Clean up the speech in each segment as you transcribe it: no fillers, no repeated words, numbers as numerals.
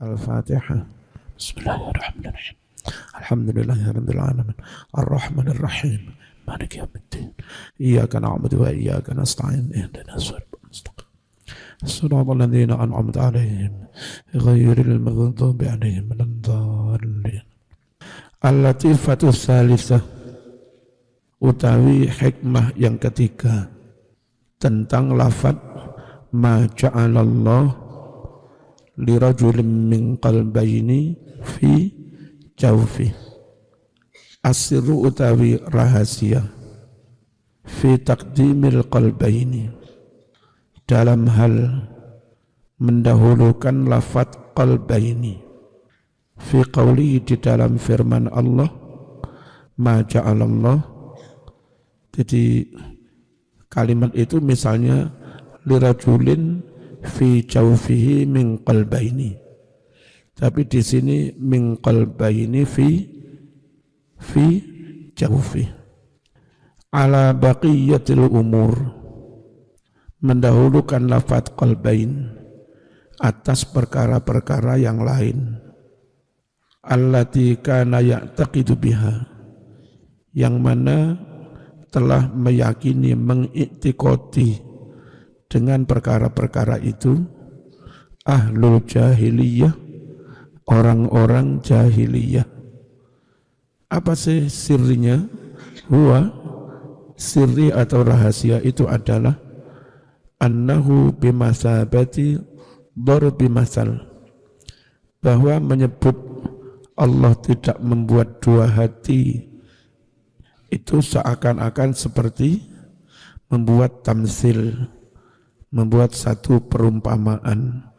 Al-Fatihah. Bismillahirrahmanirrahim. Alhamdulillahirabbil alamin. Arrahmanir rahim. Maliki yaumiddin. Iyyaka na'budu wa iyyaka nasta'in. Ihdinas siratal mustaqim. Shiratal ladzina an'amta 'alaihim ghairil maghdubi 'alaihim waladdallin. Al-Latifatu Tsalisah, utawi hikmah yang ketiga tentang lafaz ma ja'alallah lirajulin min qalbayni fi jawfi. Asirru utawi rahasia fi taqdimil qalbaini, dalam hal mendahulukan lafaz qalbaini, fi qawli, di dalam firman Allah ma ja'alallah. Jadi kalimat itu misalnya lirajulin fi jawfihi min qalbaini, tapi di sini min qalbaini fi jawfi. Ala baqiyatil umur, mendahulukan lafaz qalbain atas perkara-perkara yang lain. Allati kana ya'taqidu biha, yang mana telah meyakini, mengiktikoti dengan perkara-perkara itu ahlul jahiliyah, orang-orang jahiliyah. Apa sih sirrinya? Huwa, sirri atau rahasia itu adalah annahu bimasabati darbi masal, bahwa menyebut Allah tidak membuat dua hati itu seakan-akan seperti membuat tamsil, membuat satu perumpamaan.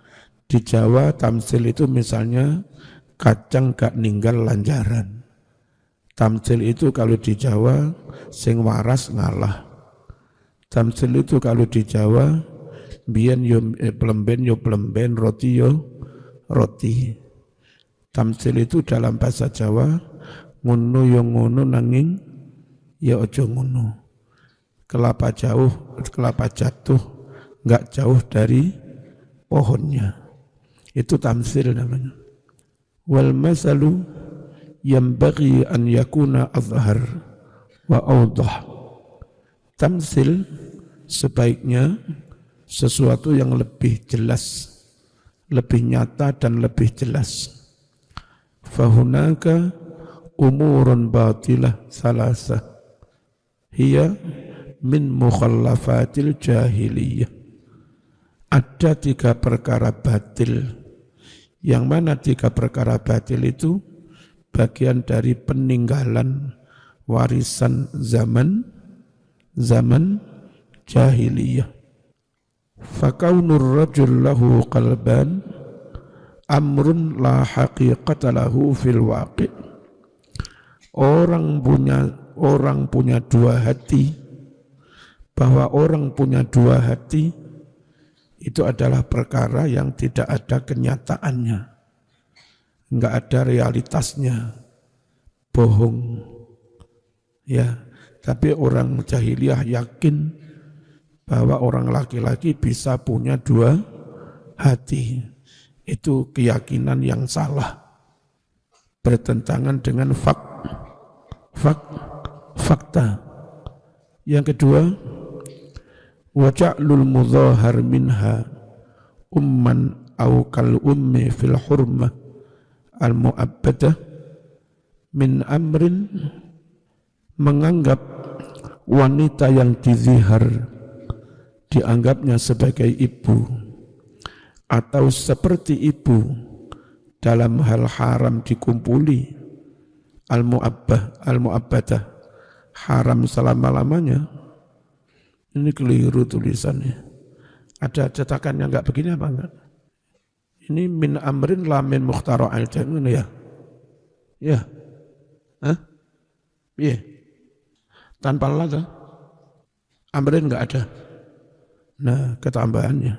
Di Jawa tamsil itu misalnya kacang gak ninggal lanjaran. Tamsil itu kalau di Jawa sing waras ngalah. Tamsil itu kalau di Jawa biyen yo plemben, roti yo roti. Tamsil itu dalam bahasa Jawa ngono yo ngono nanging ya ojo ngono. Kelapa jatuh enggak jauh dari pohonnya. Itu tamsil namanya. Wal masalu yanbaghi an yakuna azhar wa awdah. Tamsil sebaiknya sesuatu yang lebih jelas, lebih nyata dan lebih jelas. Fahunaka umurun batilah salasah hiya min mukhallafatil jahiliyah. Ada tiga perkara batil, yang mana tiga perkara batil itu bagian dari peninggalan warisan zaman jahiliyah. Fakaunur rajul lahu qalban amrun la haqiqata lahu fil waqi'. Orang punya dua hati, bahwa orang punya dua hati itu adalah perkara yang tidak ada kenyataannya, enggak ada realitasnya, bohong. Ya, tapi orang jahiliyah yakin bahwa orang laki-laki bisa punya dua hati. Itu keyakinan yang salah, bertentangan dengan fakta. Yang kedua, wa ja'lul mudhahar minha umman aw kal ummi fil hurmah al mu'abbadah min amrin, menganggap wanita yang dizihar dianggapnya sebagai ibu atau seperti ibu dalam hal haram dikumpuli, al mu'abbadah, haram selama-lamanya. Ini keliru tulisannya. Ada cetakan yang enggak begini apa enggak? Ini min amrin la min mukhtara'il jangan ya. Ya. Hah? Iya. Tanpa lada. Amrin enggak ada. Nah, ketambahannya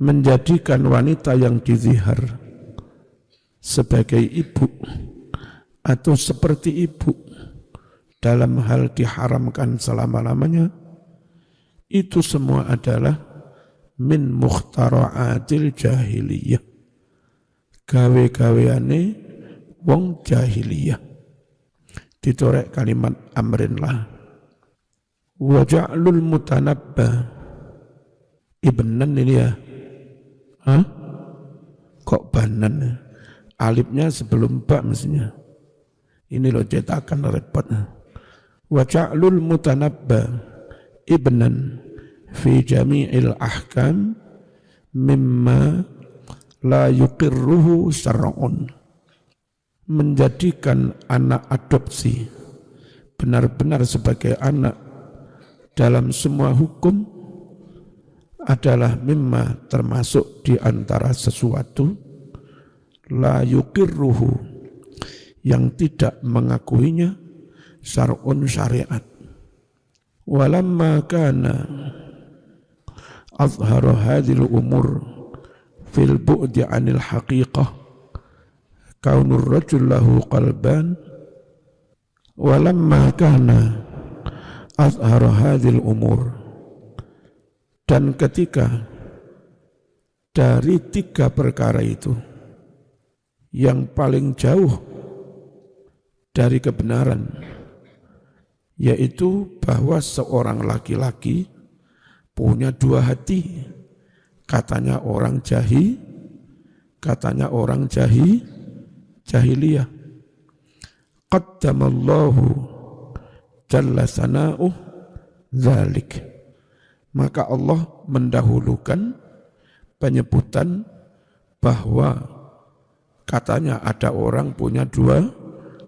menjadikan wanita yang dizihar sebagai ibu atau seperti ibu dalam hal diharamkan selama-lamanya, itu semua adalah min mukhtara'atil jahiliyah, gawe-gaweane wong jahiliyah. Ditorek kalimat amrin lah. Wa ja'lul mutanabba ibnan ini ya. Hah? Kok banan? Alifnya sebelum ba mestinya. Ini loh cetakan repot. Wa ja'lul mutanabba ibnan fi jami'il ahkam mimma la yuqirruhu syar'un. Menjadikan anak adopsi benar-benar sebagai anak dalam semua hukum adalah mimma termasuk di antara sesuatu la yuqirruhu yang tidak mengakuinya syar'un syariat. Walamma kana azhara hadhil umur fil bu'di 'anil haqiqah kaunur rajul lahu qalban walamma kana azhara hadhil umur, dan ketika dari tiga perkara itu yang paling jauh dari kebenaran, yaitu bahwa seorang laki-laki punya dua hati, katanya orang jahiliyah. Qaddamallahu jalla sana'uh dzalik. Maka Allah mendahulukan penyebutan bahwa katanya ada orang punya dua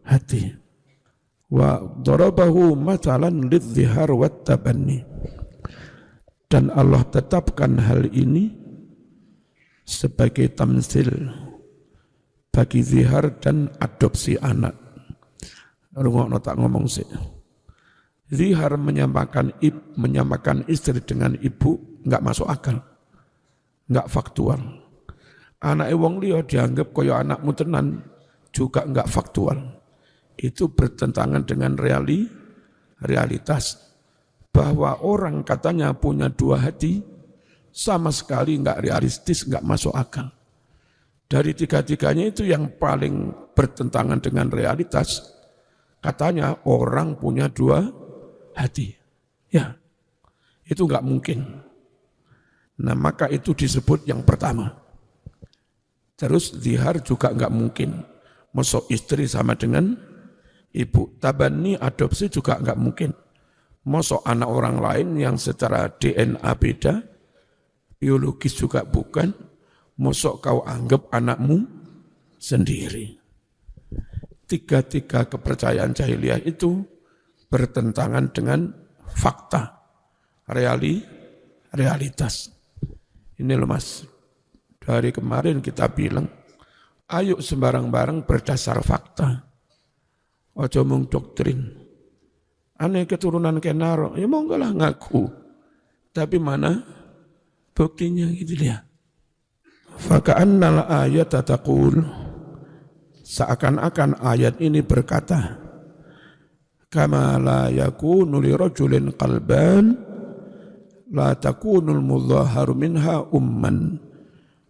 hati. Wa darabahu mathalan lidzihar wat tabanni. Dan Allah tetapkan hal ini sebagai tamsil bagi zihar dan adopsi anak. Rungokno tak ngomong sih. Zihar menyamakan istri dengan ibu enggak masuk akal. Enggak faktual. Anak wong liya dianggap kaya anakmu tenan juga enggak faktual. Itu bertentangan dengan realitas. Bahwa orang katanya punya dua hati sama sekali enggak realistis, enggak masuk akal. Dari tiga-tiganya itu yang paling bertentangan dengan realitas, katanya orang punya dua hati. Ya, itu enggak mungkin. Nah, maka itu disebut yang pertama. Terus zihar juga enggak mungkin. Masuk istri sama dengan ibu. Tabani adopsi juga enggak mungkin. Masuk anak orang lain yang secara DNA beda, biologis juga bukan. Mosok kau anggap anakmu sendiri. Tiga-tiga kepercayaan jahiliyah itu bertentangan dengan fakta, realitas. Ini loh mas, dari kemarin kita bilang, ayo sembarang-barang berdasar fakta. Ojo mung doktrin. Aneh keturunan Kenaro, ya monggo lah ngaku. Tapi mana buktinya gitu dia. Faka'annal ayat taqul, seakan-akan ayat ini berkata, kama la yakunu li rajulin qalban la takunul mudhaharu minha umman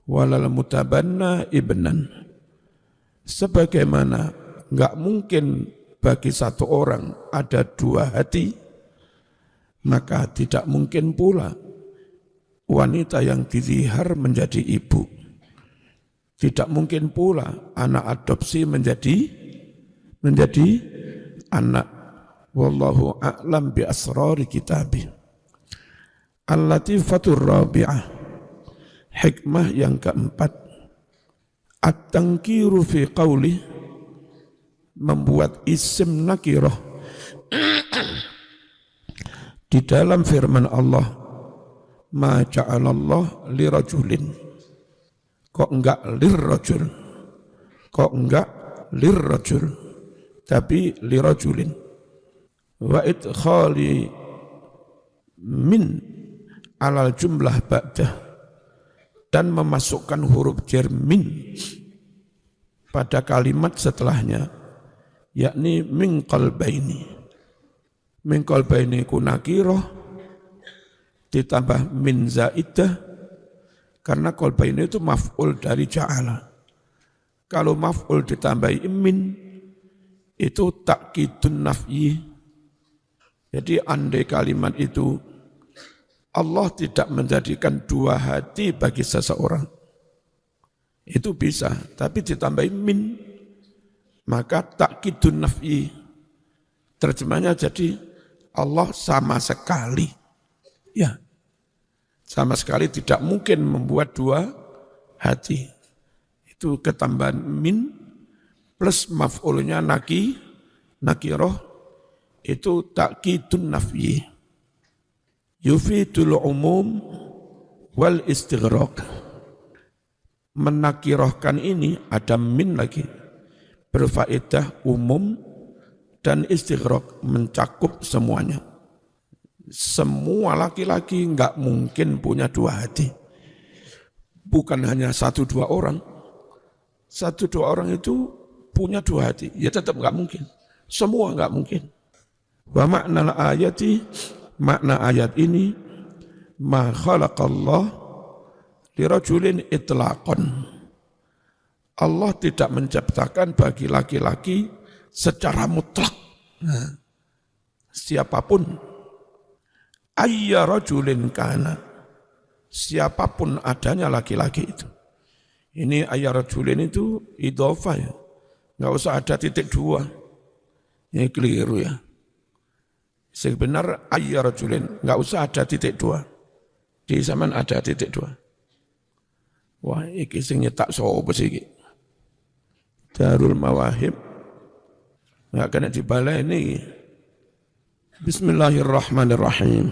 walal mutabanna ibnan. Sebagaimana enggak mungkin bagi satu orang ada dua hati, maka tidak mungkin pula wanita yang dizihar menjadi ibu. Tidak mungkin pula anak adopsi menjadi anak. Wallahu a'lam bi asrari kitabih. Al-latifatur rabi'ah. Hikmah yang keempat. At-tankiru fi qawli, membuat isim nakirah di dalam firman Allah, ma ja'alallah li rajulin. Kok enggak lirrajul? Kok enggak lirrajul? Tapi lirajulin. Wa idkhali min alal jumlah ba'dah, dan memasukkan huruf jar min pada kalimat setelahnya, yakni min qalbaini. Min qalbaini ku nakirah ditambah min zaidah, karena qalbaini itu maf'ul dari ja'ala. Kalau maf'ul ditambahi min, itu takkidun naf'i. Jadi andai kalimat itu Allah tidak menjadikan dua hati bagi seseorang, itu bisa, tapi ditambahi min, maka takkidun naf'i. Terjemahnya jadi Allah sama sekali, ya, sama sekali tidak mungkin membuat dua hati. Itu ketambahan min plus maf'ulnya nakiroh, itu takkidun naf'i. Yufidul umum wal istighraq. Menakirohkan ini ada min lagi, berfaedah umum dan istighraq, mencakup semuanya. Semua laki-laki enggak mungkin punya dua hati. Bukan hanya satu dua orang. Satu dua orang itu punya dua hati, ya tetap enggak mungkin. Semua enggak mungkin. Wa makna ayati, makna ayat ini, ma khalaqallah lirajulin itlaqan. Allah tidak menciptakan bagi laki-laki secara mutlak. Nah, siapapun, ayya rajulin kana, siapapun adanya laki-laki itu. Ini ayya rajulin itu idhofah ya, nggak usah ada titik dua. Ini keliru ya. Sebenarnya ayya rajulin, nggak usah ada titik dua. Di zaman ada titik dua. Wah, iki sing nyetak sapa sih iki? Darul Mawahib. Nggak kena dibalai ini. Bismillahirrahmanirrahim.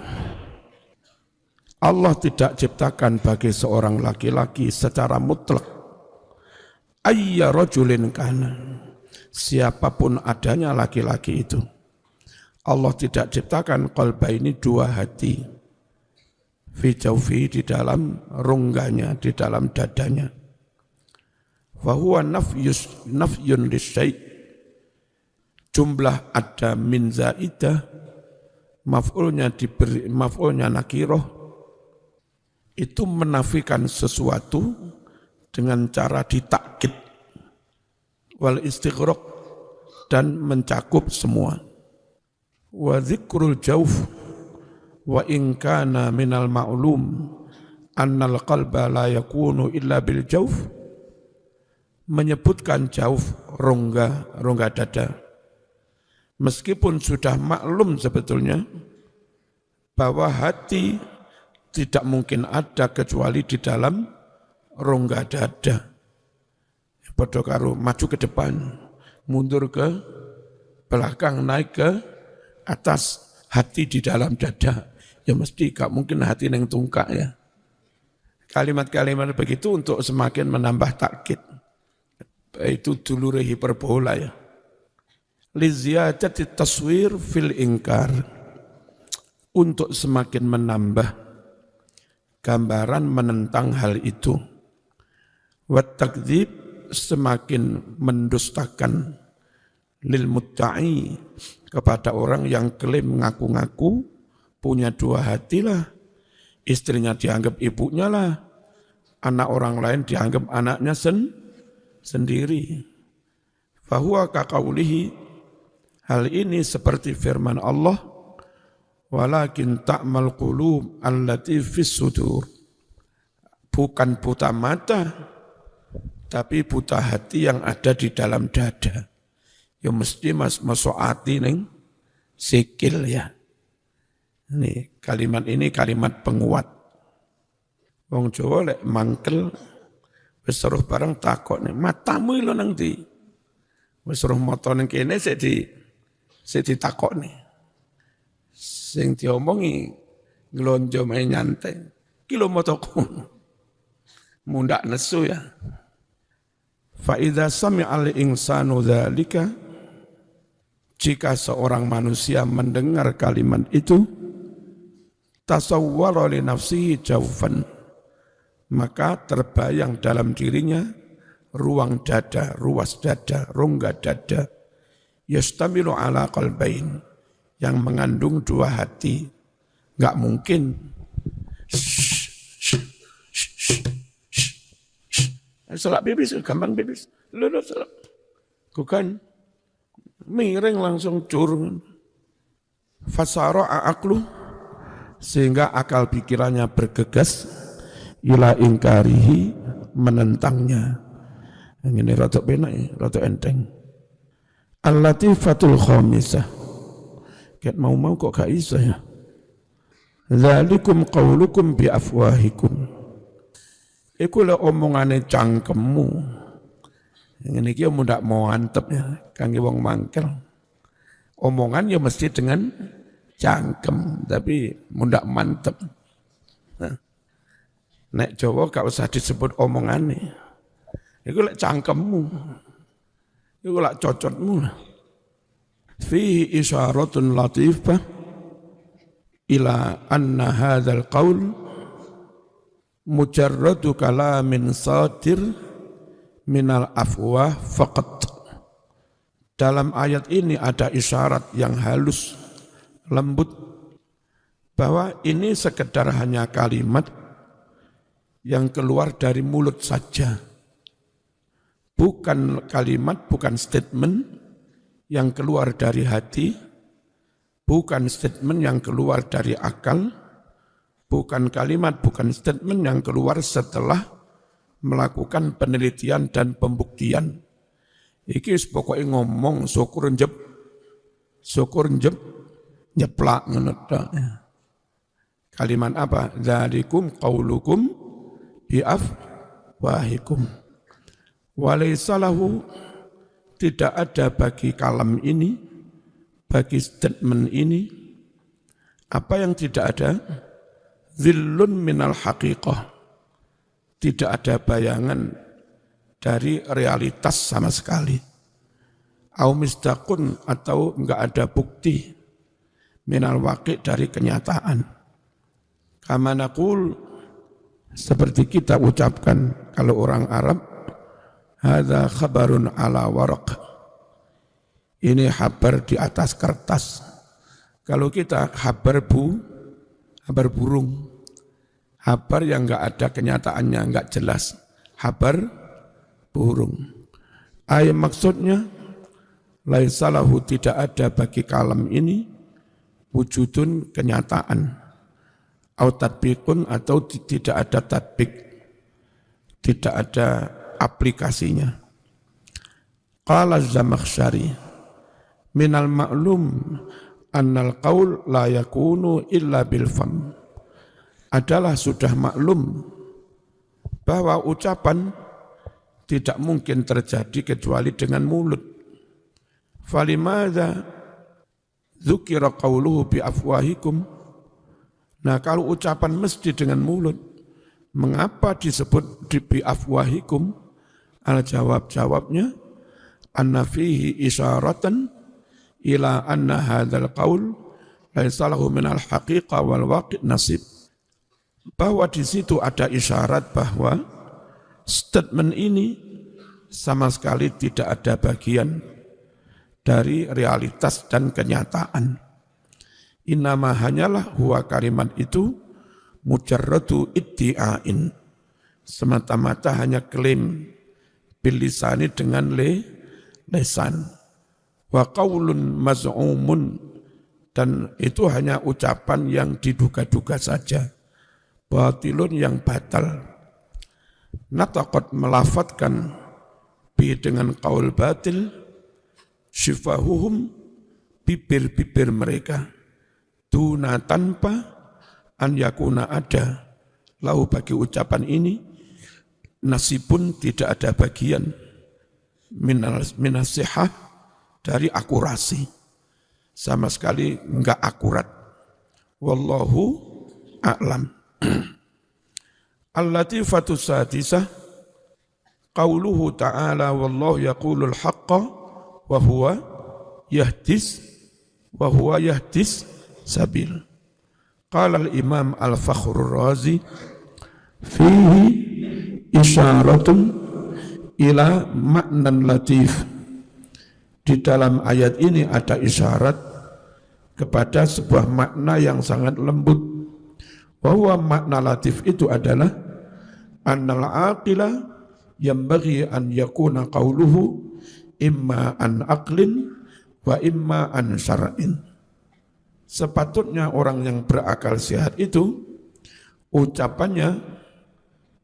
Allah tidak ciptakan bagi seorang laki-laki secara mutlak. Ayya rajulin kana, siapapun adanya laki-laki itu. Allah tidak ciptakan qalba ini dua hati. Fi jawfi, di dalam rongganya, di dalam dadanya. Fahuwa nafyun lisyai'. Jumlah ada min zaidah, maf'ulnya nakiroh, itu menafikan sesuatu dengan cara ditakkid wal istighraq, dan mencakup semua. Wa dzikrul jawf wa in kana minal ma'lum annal qalba la yakunu illa bil jawf, menyebutkan jawf, rongga dada, meskipun sudah maklum sebetulnya bahwa hati tidak mungkin ada kecuali di dalam rongga dada. Padha karo maju ke depan, mundur ke belakang, naik ke atas, hati di dalam dada. Ya mesti gak mungkin hati neng tungkak ya. Kalimat-kalimat begitu untuk semakin menambah takkid. Itu dulure hiperbola ya. Liziyadati taswir fil ingkar, untuk semakin menambah gambaran menentang hal itu. Wat takdzib, semakin mendustakan, lil mudda'i, kepada orang yang klaim ngaku-ngaku punya dua hati lah. Istrinya dianggap ibunya lah, anak orang lain dianggap anaknya sendiri. Fahuwa kaqaulihi, hal ini seperti firman Allah, walakin ta'mal qulub allati fis sudur. Bukan buta mata, tapi buta hati yang ada di dalam dada. Ya mesti masuk hati neng sikil ya. Ini kalimat penguat. Wong Jawa lek mangkel wis seruh barang takok nih, matamu lho nang ndi? Wis seruh moto ning kene sik ditakok nih. Sing diomongi nglonjo main nyantai. Ki lho motoku. Mundak nesu ya. Fa idza sami'al insanu dzalika, jika seorang manusia mendengar kalimat itu, tasawwara li nafsihi jawfan, maka terbayang dalam dirinya ruang dada, ruas dada, rongga dada, yastamilu ala qalbain, yang mengandung dua hati. Enggak mungkin. Selak pipis, gampang pipis. Lurus. Bukan miring langsung curung. Fasara aqlu sehingga akal pikirannya bergegas ila ingkarihi menentangnya. Yang ini rada penak, rada enteng. Al-latifatul khamisah. Ket mau kok gak iso ya. Dzalikum qaulukum bi afwahikum. Iku le omongane cangkemmu. Yang ini mu ndak mau antep ya, kangge wong mangkel. Omongan ya mesti dengan cangkem, tapi mu ndak mantep. Nah, nek Jawa gak usah disebut omongane. Iku lek cangkemmu. Iku lek cocotmu. Fihi isyaratun latifah ila anna hadzal qaul mujarradu kalamin satir minal afwah faqat. Dalam ayat ini ada isyarat yang halus, lembut, bahwa ini sekedar hanya kalimat yang keluar dari mulut saja. Bukan kalimat, bukan statement yang keluar dari hati, bukan statement yang keluar dari akal, bukan kalimat, bukan statement yang keluar setelah melakukan penelitian dan pembuktian. Iki pokoknya ngomong syukur nyeplak ngono. Kalimat apa? Dzalikum qaulukum bi afwahikum. Walaysa lahu, tidak ada bagi kalam ini, bagi statement ini, apa yang tidak ada? Zillun minal haqiqah. Tidak ada bayangan dari realitas sama sekali. Au misdaqun, atau enggak ada bukti minal waqi' dari kenyataan. Kama naqul, seperti kita ucapkan kalau orang Arab, hadza khabarun ala waraq. Ini kabar di atas kertas. Kalau kita kabar burung. Kabar yang enggak ada kenyataannya, enggak jelas. Kabar burung. Ayat maksudnya, laisa lahu, tidak ada bagi kalam ini wujudun kenyataan. Au tatbiqun, atau tidak ada tatbik. Tidak ada aplikasinya. Qala Az-Zamakhsyari, minal ma'lum annal qaul la yakunu illa bil fam. Adalah sudah maklum bahwa ucapan tidak mungkin terjadi kecuali dengan mulut. Falimadza dzukira qauluhu bi afwahikum. Nah, kalau ucapan mesti dengan mulut, mengapa disebut bi afwahikum? Al-jawabnya anna fihi isyaratan ila anna hadzal qaul laisa lahu minal haqiqah wal waqi' nasib. Bahwa di situ ada isyarat bahwa statement ini sama sekali tidak ada bagian dari realitas dan kenyataan. Innama hanyalah huwa kalimat itu mujarradu iddi'ain. Semata-mata hanya klaim bilisani dengan lesan. Wa qaulun maz'umun, dan itu hanya ucapan yang diduga-duga saja. Batilun, yang batal. Nataqat, melafatkan bi dengan qaul batil, syifahuhum, bibir-bibir mereka, tuna, tanpa an yakuna, ada lahu bagi ucapan ini nasibun, tidak ada bagian minasihah, dari akurasi, sama sekali enggak akurat. Wallahu a'lam. Al-latifatu sadisah qauluhu ta'ala wallahu yaqulul haqqa wa huwa yahdis sabil. Qala al-imam al-Fakhrur Razi fihi isyaratun ila maknan latif. Di dalam ayat ini ada isyarat kepada sebuah makna yang sangat lembut. Bahwa makna latif itu adalah annal aqila yambaghi an yakuna qawluhu imma an aqlin wa imma an syar'in. Sepatutnya orang yang berakal sehat itu ucapannya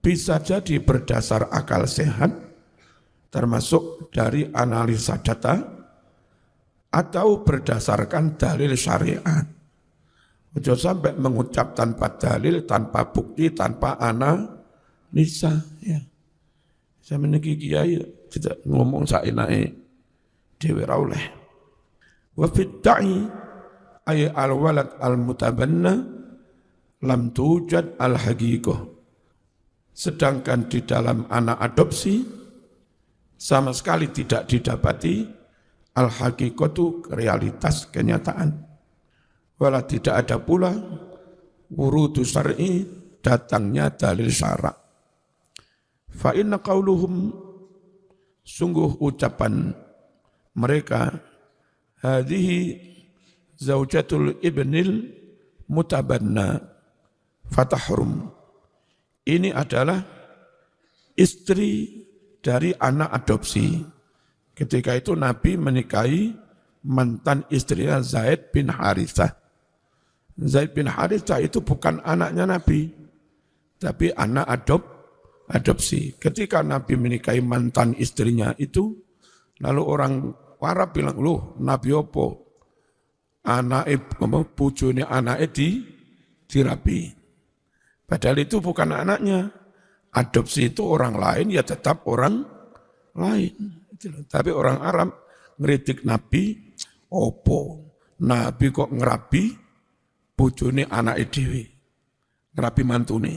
bisa jadi berdasar akal sehat, termasuk dari analisa data, atau berdasarkan dalil syariat. Ojo sampai mengucap tanpa dalil, tanpa bukti, tanpa analisa. Ya. Saya meniki kiai tidak ngomong saenake dhewe ra oleh. Wa fid da'i ay al-walad al-mutabanna lam tujad al-haqiqah. Sedangkan di dalam anak adopsi sama sekali tidak didapati al-haqiqatu realitas kenyataan. Wala tidak ada pula wurudu syar'i datangnya dalil syarak. Fa inna qauluhum sungguh ucapan mereka hadhihi zaujatul ibnil mutabanna fatahrum. Ini adalah istri dari anak adopsi. Ketika itu Nabi menikahi mantan istrinya Zaid bin Harithah. Zaid bin Harithah itu bukan anaknya Nabi, tapi anak adopsi. Ketika Nabi menikahi mantan istrinya itu, lalu orang Arab bilang, loh Nabi opo? Bojone anake dirabi. Padahal itu bukan anaknya. Adopsi itu orang lain, ya tetap orang lain. Tapi orang Arab ngeritik Nabi, opo? Nabi kok ngerabi bojone anake dhewe. Ngerabi mantune.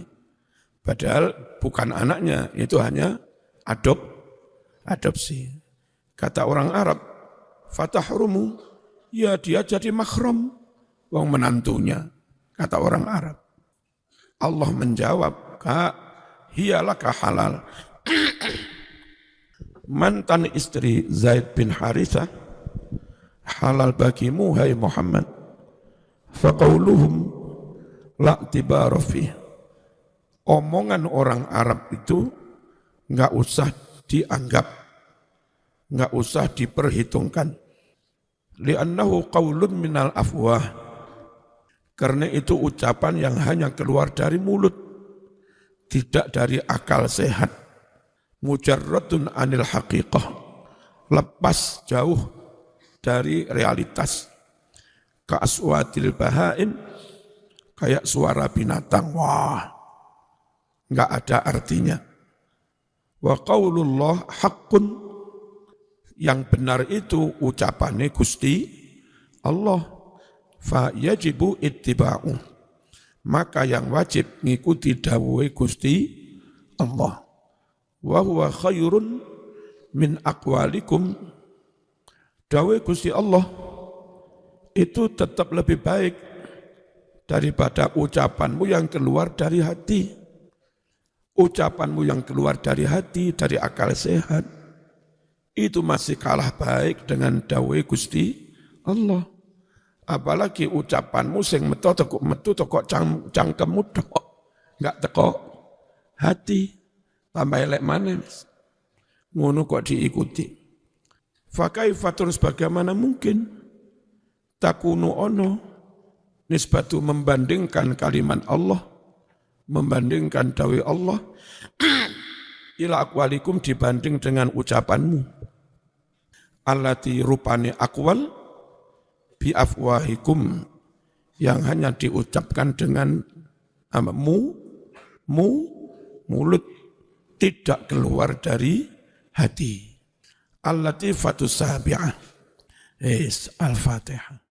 Padahal bukan anaknya, itu hanya adopsi. Kata orang Arab, fatahrumu, ya dia jadi mahram, wong menantunya. Kata orang Arab. Allah menjawab, hiyalaka halal. Mantan istri Zaid bin Harithah halal bagimu, hai Muhammad. Faqauluhum la'tibara fih. Omongan orang Arab itu enggak usah dianggap, enggak usah diperhitungkan. Li'annahu qaulun minal afwah. Karena itu ucapan yang hanya keluar dari mulut, tidak dari akal sehat. Mujarradun anil haqiqah, lepas jauh dari realitas. Ka'aswatil bahaim, kayak suara binatang. Wah, enggak ada artinya. Wa qaulullah haqqun, yang benar itu ucapannya Gusti Allah. Fa yajibu ittiba'u, maka yang wajib ngikuti dawuhe Gusti Allah. Wa huwa khairun min aqwalikum, dawuhe Gusti Allah itu tetap lebih baik daripada ucapanmu yang keluar dari hati. Ucapanmu yang keluar dari hati, dari akal sehat, itu masih kalah baik dengan dawuhe Gusti Allah. Apalagi ucapanmu sing metu teko cangkemmu tok, enggak teko hati, tambah elek maneh. Ngono kok diikuti. Fa kaifa terus bagaimana mungkin takunu ono nisbatu membandingkan kalimat Allah, membandingkan dawai Allah ila aqwalikum dibanding dengan ucapanmu. Allati rupane aqwal bi afwahikum, yang hanya diucapkan dengan mulut, tidak keluar dari hati. Al-Latifatus Sabi'ah. Al-Fatihah.